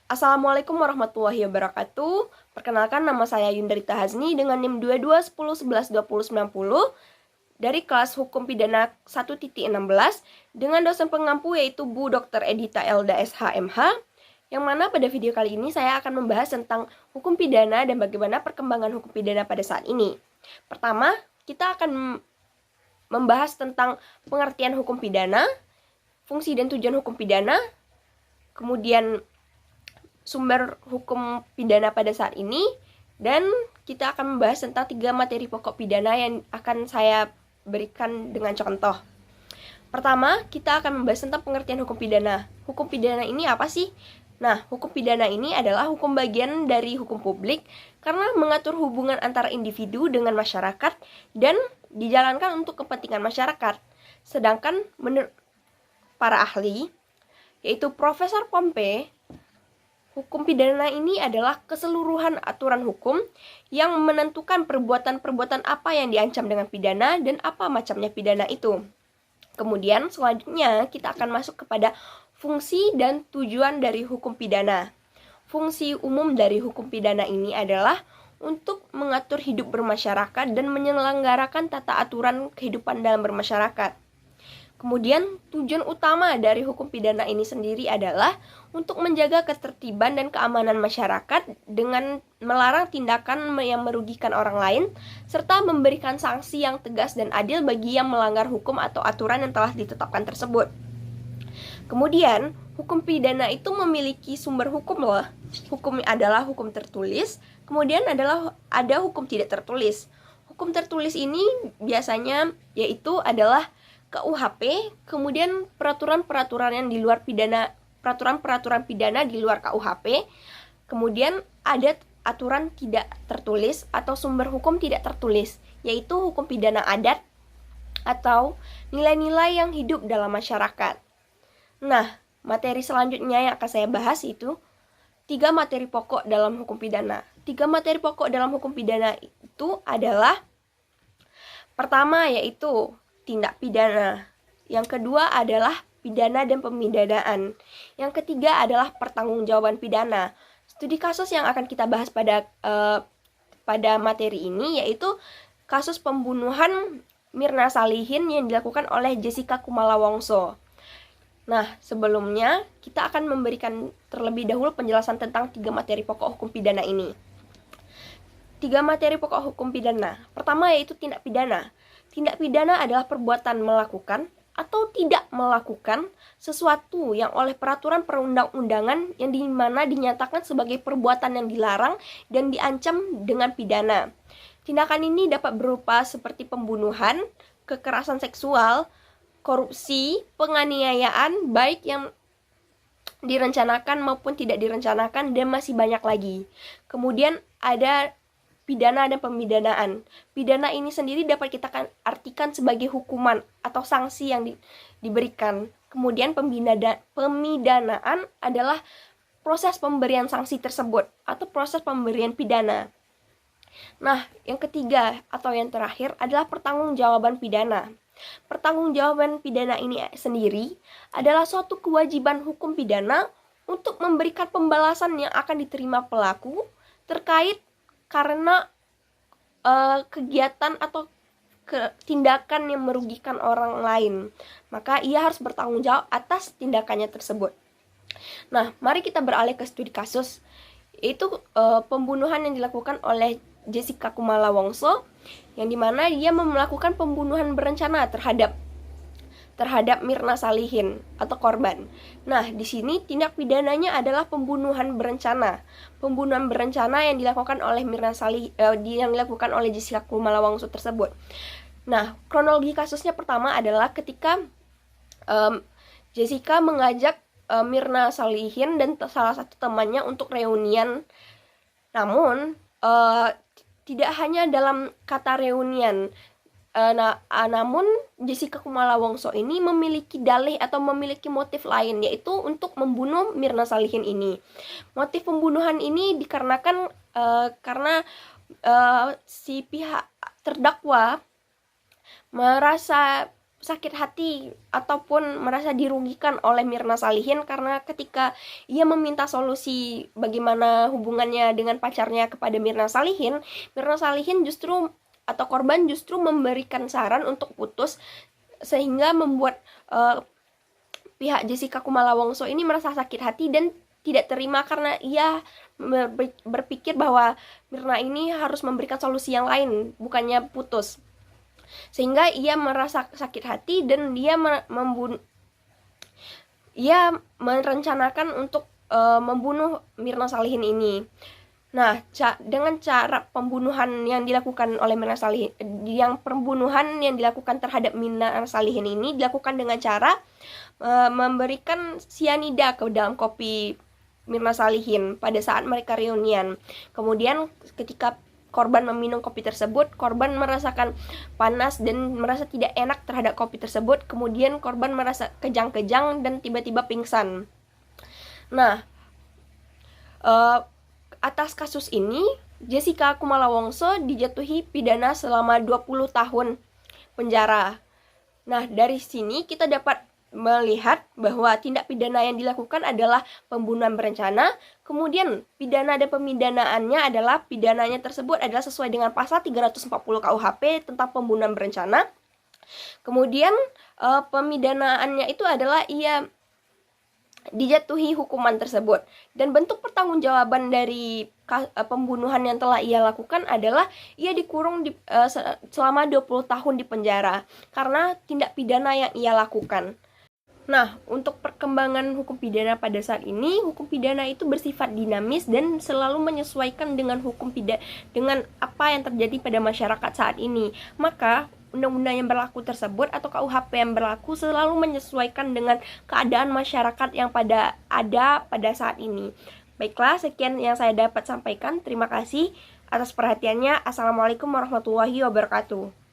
Assalamualaikum warahmatullahi wabarakatuh. Perkenalkan, nama saya Yundarita Hazni dengan NIM 2210112090 dari kelas Hukum Pidana 1.16 dengan dosen pengampu yaitu Bu Dr. Edita Elda SHMH, yang mana pada video kali ini saya akan membahas tentang hukum pidana dan bagaimana perkembangan hukum pidana pada saat ini. Pertama, kita akan membahas tentang pengertian hukum pidana, fungsi dan tujuan hukum pidana, kemudian sumber hukum pidana pada saat ini, dan kita akan membahas tentang 3 materi pokok pidana yang akan saya berikan dengan contoh. Pertama, kita akan membahas tentang pengertian hukum pidana. Hukum pidana ini apa sih? Nah, hukum pidana ini adalah hukum bagian dari hukum publik karena mengatur hubungan antara individu dengan masyarakat dan dijalankan untuk kepentingan masyarakat. Sedangkan menurut para ahli, yaitu Profesor Pompe, hukum pidana ini adalah keseluruhan aturan hukum yang menentukan perbuatan-perbuatan apa yang diancam dengan pidana dan apa macamnya pidana itu. Kemudian selanjutnya kita akan masuk kepada fungsi dan tujuan dari hukum pidana. Fungsi umum dari hukum pidana ini adalah untuk mengatur hidup bermasyarakat dan menyelenggarakan tata aturan kehidupan dalam bermasyarakat. Kemudian tujuan utama dari hukum pidana ini sendiri adalah untuk menjaga ketertiban dan keamanan masyarakat dengan melarang tindakan yang merugikan orang lain, serta memberikan sanksi yang tegas dan adil bagi yang melanggar hukum atau aturan yang telah ditetapkan tersebut. Kemudian, hukum pidana itu memiliki sumber hukum loh. Hukum adalah hukum tertulis, kemudian ada hukum tidak tertulis. Hukum tertulis ini biasanya yaitu adalah KUHP, kemudian peraturan-peraturan yang di luar pidana, peraturan-peraturan pidana di luar KUHP, kemudian ada aturan tidak tertulis atau sumber hukum tidak tertulis, yaitu hukum pidana adat atau nilai-nilai yang hidup dalam masyarakat. Nah, materi selanjutnya yang akan saya bahas itu 3 materi pokok dalam hukum pidana. 3 materi pokok dalam hukum pidana itu adalah pertama yaitu tindak pidana. Yang kedua adalah pidana dan pemidanaan. Yang ketiga adalah pertanggungjawaban pidana. Studi kasus yang akan kita bahas pada materi ini yaitu kasus pembunuhan Mirna Salihin yang dilakukan oleh Jessica Kumala Wongso. Nah, sebelumnya kita akan memberikan terlebih dahulu penjelasan tentang 3 materi pokok hukum pidana ini. 3 materi pokok hukum pidana. Pertama yaitu tindak pidana. Tindak pidana adalah perbuatan melakukan atau tidak melakukan sesuatu yang oleh peraturan perundang-undangan yang dimana dinyatakan sebagai perbuatan yang dilarang dan diancam dengan pidana. Tindakan ini dapat berupa seperti pembunuhan, kekerasan seksual, korupsi, penganiayaan, baik yang direncanakan maupun tidak direncanakan, dan masih banyak lagi. Kemudian ada pidana dan pemidanaan. Pidana ini sendiri dapat kita artikan sebagai hukuman atau sanksi yang diberikan. Kemudian pemidanaan adalah proses pemberian sanksi tersebut atau proses pemberian pidana. Nah, yang ketiga atau yang terakhir adalah pertanggungjawaban pidana. Pertanggungjawaban pidana ini sendiri adalah suatu kewajiban hukum pidana untuk memberikan pembalasan yang akan diterima pelaku terkait karena kegiatan atau tindakan yang merugikan orang lain. Maka ia harus bertanggung jawab atas tindakannya tersebut. Nah, mari kita beralih ke studi kasus, yaitu pembunuhan yang dilakukan oleh Jessica Kumala Wongso, yang dimana dia melakukan pembunuhan berencana terhadap Mirna Salihin atau korban. Nah, di sini tindak pidananya adalah pembunuhan berencana. Pembunuhan berencana yang dilakukan oleh yang dilakukan oleh Jessica Kumala Wongso tersebut. Nah, kronologi kasusnya pertama adalah ketika Jessica mengajak Mirna Salihin dan salah satu temannya untuk reunian. Namun tidak hanya dalam kata reunian. Namun Jessica Kumala Wongso ini memiliki dalih atau memiliki motif lain, yaitu untuk membunuh Mirna Salihin ini. Motif pembunuhan ini dikarenakan karena si pihak terdakwa merasa sakit hati ataupun merasa dirugikan oleh Mirna Salihin, karena ketika ia meminta solusi bagaimana hubungannya dengan pacarnya kepada Mirna Salihin justru atau korban justru memberikan saran untuk putus, sehingga membuat pihak Jessica Kumala Wongso ini merasa sakit hati dan tidak terima, karena ia berpikir bahwa Mirna ini harus memberikan solusi yang lain, bukannya putus. Sehingga ia merasa sakit hati dan ia merencanakan untuk membunuh Mirna Salihin ini. Nah, dengan cara pembunuhan yang dilakukan oleh Mirna Salihin, pembunuhan yang dilakukan terhadap Mirna Salihin ini dilakukan dengan cara memberikan sianida ke dalam kopi Mirna Salihin pada saat mereka reunian. Kemudian ketika korban meminum kopi tersebut, korban merasakan panas dan merasa tidak enak terhadap kopi tersebut. Kemudian korban merasa kejang-kejang dan tiba-tiba pingsan. Nah, atas kasus ini, Jessica Kumala Wongso dijatuhi pidana selama 20 tahun penjara. Nah, dari sini kita dapat melihat bahwa tindak pidana yang dilakukan adalah pembunuhan berencana. Kemudian pidana dan pemidanaannya adalah pidananya tersebut adalah sesuai dengan pasal 340 KUHP tentang pembunuhan berencana. Kemudian pemidanaannya itu adalah ia dijatuhi hukuman tersebut, dan bentuk pertanggungjawaban dari pembunuhan yang telah ia lakukan adalah ia dikurung selama 20 tahun di penjara karena tindak pidana yang ia lakukan. Nah, untuk perkembangan hukum pidana pada saat ini, hukum pidana itu bersifat dinamis dan selalu menyesuaikan dengan dengan apa yang terjadi pada masyarakat saat ini. Maka undang-undang yang berlaku tersebut atau KUHP yang berlaku selalu menyesuaikan dengan keadaan masyarakat yang ada pada saat ini. Baiklah, sekian yang saya dapat sampaikan. Terima kasih atas perhatiannya. Assalamualaikum warahmatullahi wabarakatuh.